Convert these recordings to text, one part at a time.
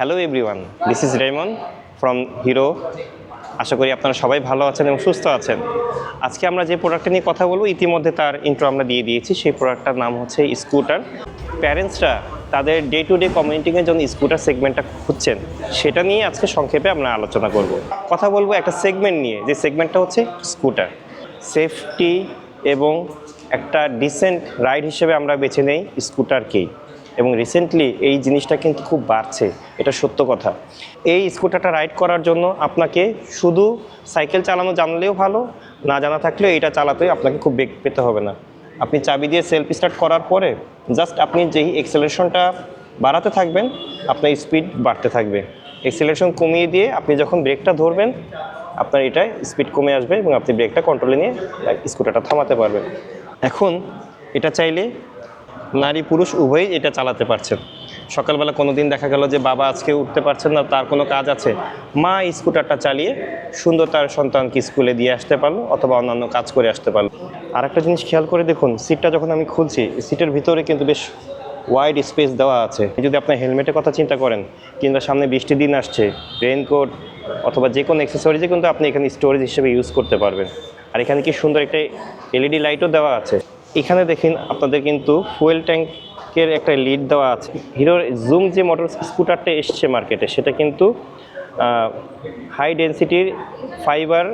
Hello everyone, this is Remon from Hero. আশা করি আপনারা সবাই ভালো আছেন এবং সুস্থ আছেন। আজকে আমরা যে প্রোডাক্টটা নিয়ে কথা বলবো, ইতিমধ্যে তার ইন্ট্রো আমরা দিয়ে দিয়েছি। সেই প্রোডাক্টটার নাম হচ্ছে স্কুটার। প্যারেন্টসরা তাদের ডে টু ডে কমিউনিটিংয়ের জন্য স্কুটার সেগমেন্টটা খুঁজছেন, সেটা নিয়ে আজকে সংক্ষেপে আমরা আলোচনা করব। কথা বলবো একটা সেগমেন্ট নিয়ে, যে সেগমেন্টটা হচ্ছে স্কুটার। সেফটি এবং একটা ডিসেন্ট রাইড হিসেবে আমরা বেছে নেই স্কুটারকেই, এবং রিসেন্টলি এই জিনিসটা কিন্তু খুব বাড়ছে, এটা সত্য কথা। এই স্কুটারটা রাইড করার জন্য আপনাকে শুধু সাইকেল চালানো জানলেও ভালো, না জানা থাকলেও এটা চালাতে আপনাকে খুব বেগ পেতে হবে না। আপনি চাবি দিয়ে সেলফ স্টার্ট করার পরে জাস্ট আপনি যেই এক্সেলারেশনটা বাড়াতে থাকবেন, আপনার স্পিড বাড়তে থাকবে। এক্সেলারেশন কমিয়ে দিয়ে আপনি যখন ব্রেকটা ধরবেন, আপনার এটা স্পিড কমে আসবে এবং আপনি ব্রেকটা কন্ট্রোলে নিয়ে স্কুটারটা থামাতে পারবেন। এখন এটা চাইলে নারী পুরুষ উভয়ই এটা চালাতে পারছেন। সকালবেলা কোনো দিন দেখা গেল যে বাবা আজকে উঠতে পারছেন না, তার কোনো কাজ আছে, মা স্কুটারটা চালিয়ে সুন্দর তার সন্তানকে স্কুলে দিয়ে আসতে পারলো অথবা অন্যান্য কাজ করে আসতে পারলো। আর একটা জিনিস খেয়াল করে দেখুন, সিটটা যখন আমি খুলছি, সিটের ভিতরে কিন্তু বেশ ওয়াইড স্পেস দেওয়া আছে। যদি আপনার হেলমেটের কথা চিন্তা করেন, কিংবা সামনে বৃষ্টির দিন আসছে, রেইনকোট অথবা যে কোনো অ্যাক্সেসরিজে কিন্তু আপনি এখানে স্টোরেজ হিসেবে ইউজ করতে পারবেন। আর এখানে কি সুন্দর একটা এলইডি লাইটও দেওয়া আছে। এখানে দেখেন আপনাদের কিন্তু ফুয়েল ট্যাঙ্কের একটা লিড দেওয়া আছে। হিরোর জুম যে মোটর স্কুটারটা এসছে মার্কেটে, সেটা কিন্তু হাই ডেনসিটির ফাইবার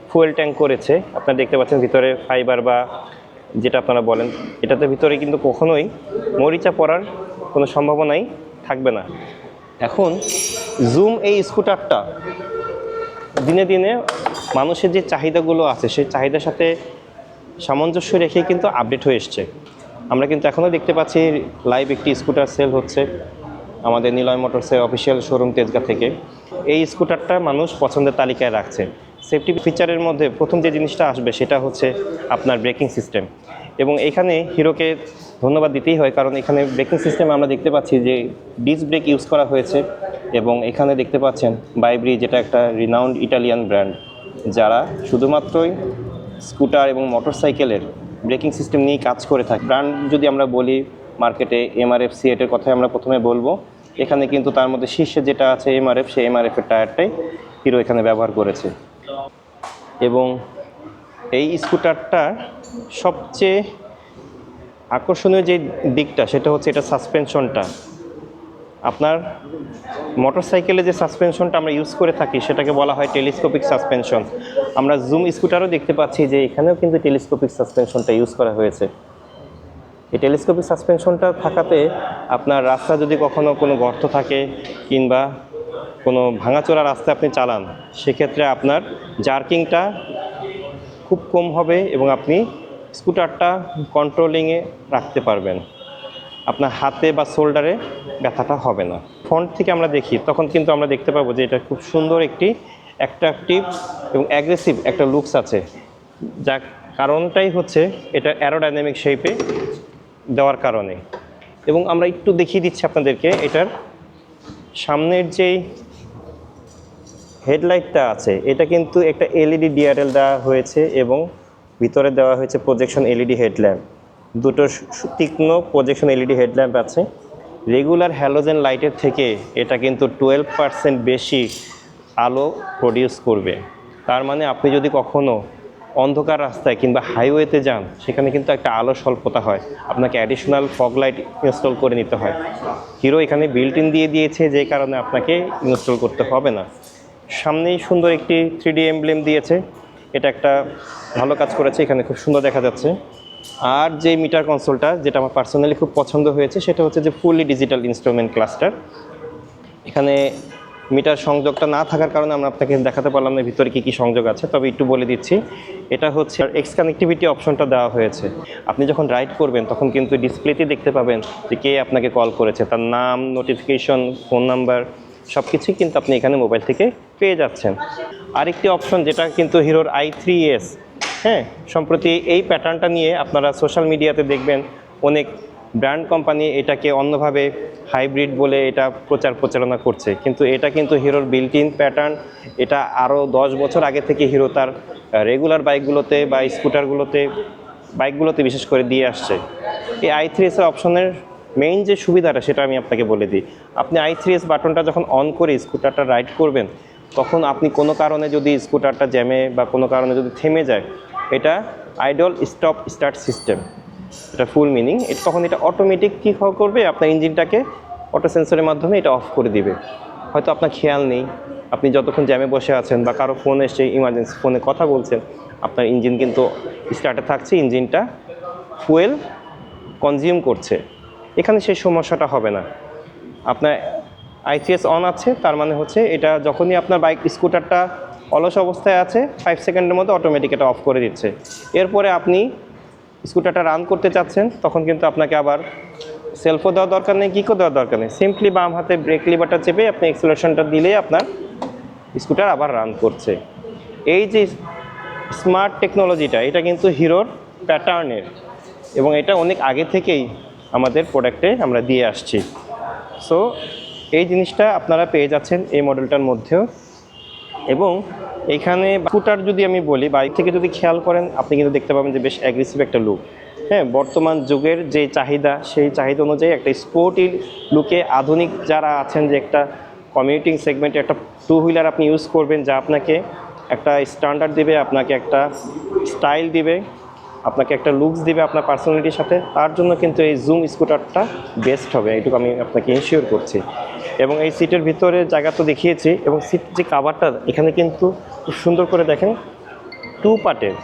ফুয়েল ট্যাঙ্ক করেছে। আপনারা দেখতে পাচ্ছেন ভিতরে ফাইবার বা যেটা আপনারা বলেন, এটাতে ভিতরে কিন্তু কখনোই মরিচা পড়ার কোনো সম্ভাবনাই থাকবে না। এখন জুম এই স্কুটারটা দিনে দিনে মানুষের যে চাহিদাগুলো আছে, সেই চাহিদার সাথে সামঞ্জস্য রেখে কিন্তু আপডেট হয়ে এসছে। আমরা কিন্তু এখনও দেখতে পাচ্ছি লাইভ একটি স্কুটার সেল হচ্ছে আমাদের নিলয় মোটরসের অফিসিয়াল শোরুম তেজগাঁ থেকে। এই স্কুটারটা মানুষ পছন্দের তালিকায় রাখছে। সেফটি ফিচারের মধ্যে প্রথম যে জিনিসটা আসবে সেটা হচ্ছে আপনার ব্রেকিং সিস্টেম, এবং এখানে হিরোকে ধন্যবাদ দিতেই হয়, কারণ এখানে ব্রেকিং সিস্টেমে আমরা দেখতে পাচ্ছি যে ডিস্ক ব্রেক ইউজ করা হয়েছে। এবং এখানে দেখতে পাচ্ছেন বাইব্রি, যেটা একটা রিনাউন্ড ইটালিয়ান ব্র্যান্ড, যারা শুধুমাত্রই স্কুটার এবং মোটরসাইকেলের ব্রেকিং সিস্টেম নিয়েই কাজ করে থাকে। ব্র্যান্ড যদি আমরা বলি মার্কেটে এমআরএফ সিএটের কথাই আমরা প্রথমে বলবো। এখানে কিন্তু তার মধ্যে শীর্ষে যেটা আছে এমআরএফ, সেই এমআরএফের টায়ারটাই হিরো এখানে ব্যবহার করেছে। এবং এই স্কুটারটার সবচেয়ে আকর্ষণীয় যে দিকটা, সেটা হচ্ছে এটা সাসপেনশনটা। আপনার মোটরসাইকেলে যে সাসপেনশনটা আমরা ইউজ করে থাকি, সেটাকে বলা হয় টেলিস্কোপিক সাসপেনশন। আমরা জুম স্কুটারও দেখতে পাচ্ছি যে এখানেও কিন্তু টেলিস্কোপিক সাসপেনশনটা ইউজ করা হয়েছে। এই টেলিস্কোপিক সাসপেনশনটা থাকাতে আপনার রাস্তা যদি কখনো কোনো গর্ত থাকে কিংবা কোনো ভাঙাচোরা রাস্তায় আপনি চালান, সেক্ষেত্রে আপনার জার্কিংটা খুব কম হবে এবং আপনি স্কুটারটা কন্ট্রোলিংয়ে রাখতে পারবেন। আপনার হাতে বা শোল্ডারে ব্যথাটা হবে না। ফ্রন্ট থেকে আমরা দেখি, তখন কিন্তু আমরা দেখতে পাবো যে এটা খুব সুন্দর একটি অ্যাট্রাকটিভ এবং অ্যাগ্রেসিভ একটা লুকস আছে। যার কারণটাই হচ্ছে এটা অ্যারোডাইনামিক শেপে দেওয়ার কারণে। এবং আমরা একটু দেখিয়ে দিচ্ছি আপনাদেরকে, এটার সামনের যেই হেডলাইটটা আছে, এটা কিন্তু একটা এলইডি ডিআরএল দেওয়া হয়েছে এবং ভিতরে দেওয়া হয়েছে প্রজেকশন এলইডি হেডল্যাম্প। দুটো তীক্ষ্ণ প্রজেকশন এলইডি হেডল্যাম্প আছে। রেগুলার হ্যালোজেন লাইটের থেকে এটা কিন্তু 12% বেশি আলো প্রডিউস করবে। তার মানে আপনি যদি কখনো অন্ধকার রাস্তায় কিংবা হাইওয়েতে যান, সেখানে কিন্তু একটা আলো স্বল্পতা হয়, আপনাকে অ্যাডিশনাল ফগ লাইট ইনস্টল করে নিতে হয়। হিরো এখানে বিল্ট ইন দিয়ে দিয়েছে, যে কারণে আপনাকে ইনস্টল করতে হবে না। সামনেই সুন্দর একটি 3D এমব্লেম দিয়েছে, এটা একটা ভালো কাজ করেছে, এখানে খুব সুন্দর দেখা যাচ্ছে। আর যে মিটার কনসোলটা, যেটা আমার পার্সোনালি খুব পছন্দ হয়েছে, সেটা হচ্ছে যে ফুললি ডিজিটাল ইনস্ট্রুমেন্ট ক্লাস্টার। এখানে মিটার সংযোগটা না থাকার কারণে আমরা আপনাকে দেখাতে পারলাম না ভিতরে কী কী সংযোগ আছে, তবে একটু বলে দিচ্ছি। এটা হচ্ছে এক্স কানেক্টিভিটি অপশনটা দেওয়া হয়েছে। আপনি যখন রাইড করবেন তখন কিন্তু ডিসপ্লেতে দেখতে পাবেন যে কে আপনাকে কল করেছে, তার নাম, নোটিফিকেশন, ফোন নাম্বার সব কিছুই কিন্তু আপনি এখানে মোবাইল থেকে পেয়ে যাচ্ছেন। আরেকটি অপশন, যেটা কিন্তু হিরোর i3s, সম্প্রতি এই প্যাটার্নটা নিয়ে আপনারা সোশ্যাল মিডিয়াতে দেখবেন অনেক ব্র্যান্ড কোম্পানি এটাকে অন্যভাবে হাইব্রিড বলে এটা প্রচারণা করছে, কিন্তু এটা কিন্তু হিরোর বিল্ট ইন প্যাটার্ন। এটা আরও 10 বছর আগে থেকে হিরো তার রেগুলার বাইকগুলোতে বা স্কুটারগুলোতে, বাইকগুলোতে বিশেষ করে দিয়ে আসছে। এই i3s অপশনের মেইন যে সুবিধাটা সেটা আমি আপনাকে বলে দিই। আপনি i3s বাটনটা যখন অন করে স্কুটারটা রাইড করবেন, তখন আপনি কোনো কারণে যদি স্কুটারটা জ্যামে বা কোনো কারণে যদি থেমে যায়, এটা আইডল স্টপ স্টার্ট সিস্টেম, এটা ফুল মিনিং। তখন এটা অটোমেটিক কী করবে, আপনার ইঞ্জিনটাকে অটো সেন্সরের মাধ্যমে এটা অফ করে দিবে। হয়তো আপনার খেয়াল নেই, আপনি যতক্ষণ জ্যামে বসে আছেন বা কারো ফোন এসে ইমার্জেন্সি ফোনে কথা বলছেন, আপনার ইঞ্জিন কিন্তু স্টার্টে থাকছে, ইঞ্জিনটা ফুয়েল কনজিউম করছে, এখানে সেই সমস্যাটা হবে না। আপনার i3s অন আছে, তার মানে হচ্ছে এটা যখনই আপনার বাইক স্কুটারটা অলস অবস্থায় আছে 5 সেকেন্ডের মধ্যে অটোমেটিক এটা অফ করে দিচ্ছে। এরপরে আপনি স্কুটারটা রান করতে চাচ্ছেন, তখন কিন্তু আপনাকে আবার সেলফও দেওয়ার দরকার নেই, কিকও দেওয়ার দরকার নেই, সিম্পলি বাম হাতে ব্রেক লিভারটা চেপে আপনি অ্যাক্সেলারেশনটা দিলেই আপনার স্কুটার আবার রান করছে। এই যে স্মার্ট টেকনোলজিটা, এটা কিন্তু হিরোর প্যাটার্নের, এবং এটা অনেক আগে থেকেই আমাদের প্রোডাক্টে আমরা দিয়ে আসছি। সো এই জিনিসটা আপনারা পেয়ে যাচ্ছেন এই মডেলটার মধ্যেও। এবং এখানে স্কুটার যদি আমি বলি, বাইক থেকে যদি খেয়াল করেন, আপনি কিন্তু দেখতে পাবেন যে বেশ অ্যাগ্রেসিভ একটা লুক। হ্যাঁ, বর্তমান যুগের যে চাহিদা, সেই চাহিদা অনুযায়ী একটা স্পোর্টি লুকে আধুনিক যারা আছেন, যে একটা কমিউটিং সেগমেন্টে একটা টু হুইলার আপনি ইউজ করবেন, যা আপনাকে একটা স্ট্যান্ডার্ড দিবে, আপনাকে একটা স্টাইল দিবে, আপনাকে একটা লুকস দিবে আপনার পার্সোনালিটির সাথে, তার জন্য কিন্তু এই জুম স্কুটারটা বেস্ট হবে, এইটুকু আমি আপনাকে ইনশিওর করছি। এবং এই সিটের ভিতরে জায়গা তো দেখিয়েছি, এবং সিট যে কাভারটা এখানে কিন্তু খুব সুন্দর করে দেখেন, 2 পার্টের,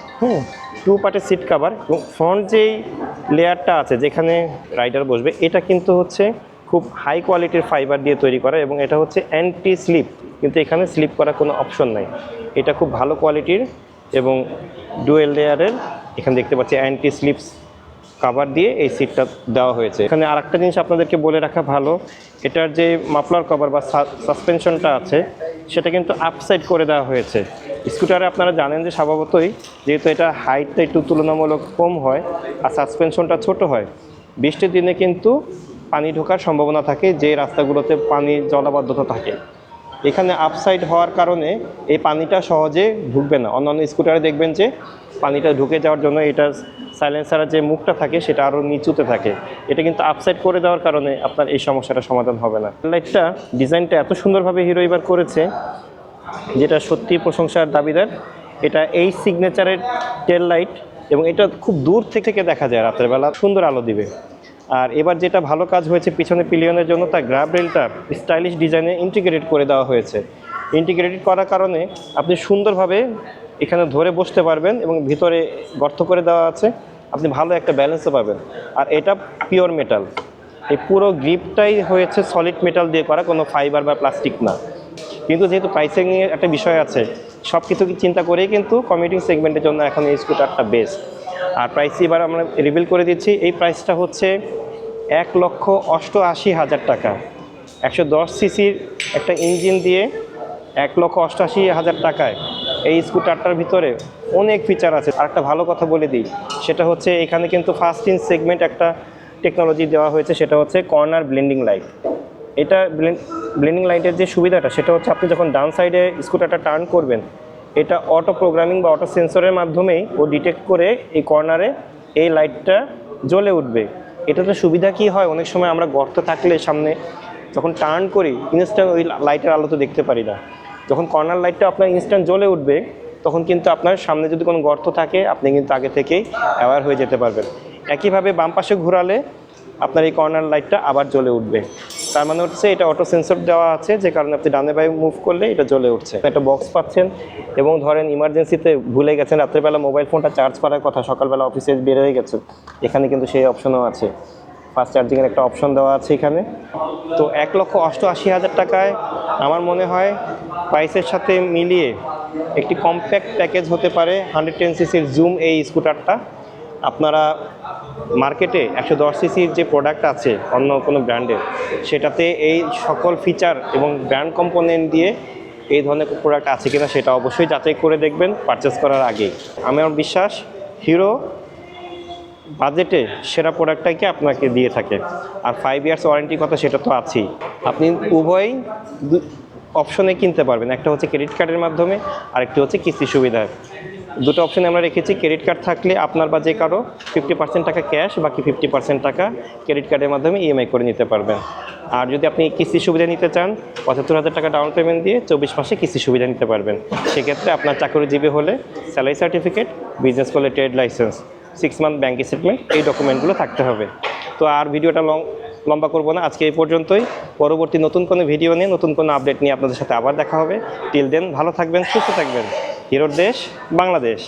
2 পার্টের সিট কাভার। এবং ফ্রন্ট যেই লেয়ারটা আছে যেখানে রাইডার বসবে, এটা কিন্তু হচ্ছে খুব হাই কোয়ালিটির ফাইবার দিয়ে তৈরি করা, এবং এটা হচ্ছে অ্যান্টি স্লিপ, কিন্তু এখানে স্লিপ করার কোনো অপশন নাই। এটা খুব ভালো কোয়ালিটির এবং ডুয়েল লেয়ারের, এখানে দেখতে পাচ্ছি অ্যান্টি স্লিপস কাভার দিয়ে এই সিটটা দেওয়া হয়েছে। এখানে আরেকটা জিনিস আপনাদেরকে বলে রাখা ভালো, এটার যে মাফলার কভার বা সাসপেনশনটা আছে, সেটা কিন্তু আপসাইড করে দেওয়া হয়েছে। স্কুটারে আপনারা জানেন যে স্বভাবতই, যেহেতু এটা হাইটটা একটু তুলনামূলক কম হয় আর সাসপেনশনটা ছোট হয়, বৃষ্টির দিনে কিন্তু পানি ঢোকার সম্ভাবনা থাকে, যে রাস্তাগুলোতে পানির জলাবদ্ধতা থাকে। এখানে আপসাইড হওয়ার কারণে এই পানিটা সহজে ঢুকবে না। অন্যান্য স্কুটারে দেখবেন যে পানিটা ঢুকে যাওয়ার জন্য এটা সাইলেন্সারের যে মুখটা থাকে সেটা আরও নিচুতে থাকে, এটা কিন্তু আপসাইড করে দেওয়ার কারণে আপনার এই সমস্যাটা সমাধান হবে না। লাইটটা ডিজাইনটা এত সুন্দরভাবে হিরো এবার করেছে, যেটা সত্যি প্রশংসার দাবিদার। এটা এই সিগনেচারের টেল লাইট, এবং এটা খুব দূর থেকে দেখা যায়, রাতের বেলা সুন্দর আলো দিবে। আর এবার যেটা ভালো কাজ হয়েছে, পিছনে পিলিয়নের জন্য তার গ্রাব রেলটা স্টাইলিশ ডিজাইনে ইন্টিগ্রেটেড করে দেওয়া হয়েছে। ইন্টিগ্রেটেড করার কারণে আপনি সুন্দরভাবে এখানে ধরে বসতে পারবেন, এবং ভিতরে গর্ত করে দেওয়া আছে, আপনি ভালো একটা ব্যালেন্সও পাবেন। আর এটা পিওর মেটাল, এই পুরো গ্রিপটাই হয়েছে সলিড মেটাল দিয়ে করা, কোনো ফাইবার বা প্লাস্টিক না। কিন্তু যেহেতু প্রাইসিংয়ের একটা বিষয় আছে, সব কিছু চিন্তা করেই কিন্তু কমিউটিং সেগমেন্টের জন্য এখন এই স্কুটারটা বেস্ট। আর প্রাইস এবার আমরা রিভিল করে দিচ্ছি, এই প্রাইসটা হচ্ছে 1,88,000 টাকা। 110 সিসির একটা ইঞ্জিন দিয়ে 1,88,000 টাকায় এই স্কুটারটার ভিতরে অনেক ফিচার আছে। আর একটা ভালো কথা বলে দিই, সেটা হচ্ছে এখানে কিন্তু ফার্স্ট ইন সেগমেন্ট একটা টেকনোলজি দেওয়া হয়েছে, সেটা হচ্ছে কর্নার ব্লেন্ডিং লাইট। এটা ব্লেন্ডিং লাইটের যে সুবিধাটা, সেটা হচ্ছে আপনি যখন ডান সাইডে স্কুটারটা টার্ন করবেন, এটা অটো প্রোগ্রামিং বা অটো সেন্সরের মাধ্যমেই ও ডিটেক্ট করে এই কর্নারে এই লাইটটা জ্বলে উঠবে। এটাতে সুবিধা কি হয়, অনেক সময় আমরা গর্ত থাকলে সামনে যখন টার্ন করি, ইনস্ট্যান্ট ওই লাইটের আলো তো দেখতে পারি না। যখন কর্নার লাইটটা আপনার ইনস্ট্যান্ট জ্বলে উঠবে, তখন কিন্তু আপনার সামনে যদি কোনো গর্ত থাকে, আপনি কিন্তু আগে থেকেই অ্যাওয়্যার হয়ে যেতে পারবেন। একইভাবে বাম পাশে ঘোরালে আপনার এই কর্নার লাইটটা আবার জ্বলে উঠবে। তার মানে হচ্ছে এটা অটো সেন্সর দেওয়া আছে, যে কারণে আপনি ডানে বাই মুভ করলে এটা জ্বলে উঠছে। একটা বক্স পাচ্ছেন, এবং ধরেন ইমার্জেন্সিতে ভুলে গেছেন রাত্রেবেলা মোবাইল ফোনটা চার্জ করার কথা, সকালবেলা অফিসে বের হয়ে গেছে, এখানে কিন্তু সেই অপশনও আছে, ফাস্ট চার্জিংয়ের একটা অপশন দেওয়া আছে এখানে। তো 1,88,000 টাকায় আমার মনে হয় প্রাইসের সাথে মিলিয়ে একটি কম্প্যাক্ট প্যাকেজ হতে পারে 110 সিসির জুম এই স্কুটারটা। আপনারা মার্কেটে 110 সিসির যে প্রোডাক্ট আছে অন্য কোনো ব্র্যান্ডের, সেটাতে এই সকল ফিচার এবং ব্র্যান্ড কম্পোনেন্ট দিয়ে এই ধরনের প্রোডাক্ট আছে কিনা সেটা অবশ্যই যাচাই করে দেখবেন পারচেস করার আগেই। আমার বিশ্বাস হিরো বাজেটে সেরা প্রোডাক্টটাকে আপনাকে দিয়ে থাকে। আর 5 ইয়ার্স ওয়ারেন্টির কথা সেটা তো আছেই। আপনি উভয়ই অপশনে কিনতে পারবেন, একটা হচ্ছে ক্রেডিট কার্ডের মাধ্যমে, আরেকটি হচ্ছে কিস্তি সুবিধা। দুটো অপশনে আমরা রেখেছি। ক্রেডিট কার্ড থাকলে আপনার বা যে কারো 50% টাকা ক্যাশ, বাকি 50% টাকা ক্রেডিট কার্ডের মাধ্যমে ইএমআই করে নিতে পারবেন। আর যদি আপনি কিস্তি সুবিধা নিতে চান, 75,000 টাকা ডাউন পেমেন্ট দিয়ে 24 মাসে কিস্তি সুবিধা নিতে পারবেন। সেক্ষেত্রে আপনার চাকরিজীবী হলে স্যালারি সার্টিফিকেট, বিজনেস করলে trade licence, 6 month bank statement, এই ডকুমেন্টগুলো থাকতে হবে। তো আর ভিডিওটা লম্বা করবো না, আজকে এই পর্যন্তই। পরবর্তী নতুন কোনো ভিডিও নিয়ে, নতুন কোনো আপডেট নিয়ে আপনাদের সাথে আবার দেখা হবে। টিল দেন ভালো থাকবেন, সুস্থ থাকবেন। হিরোর দেশ বাংলাদেশ।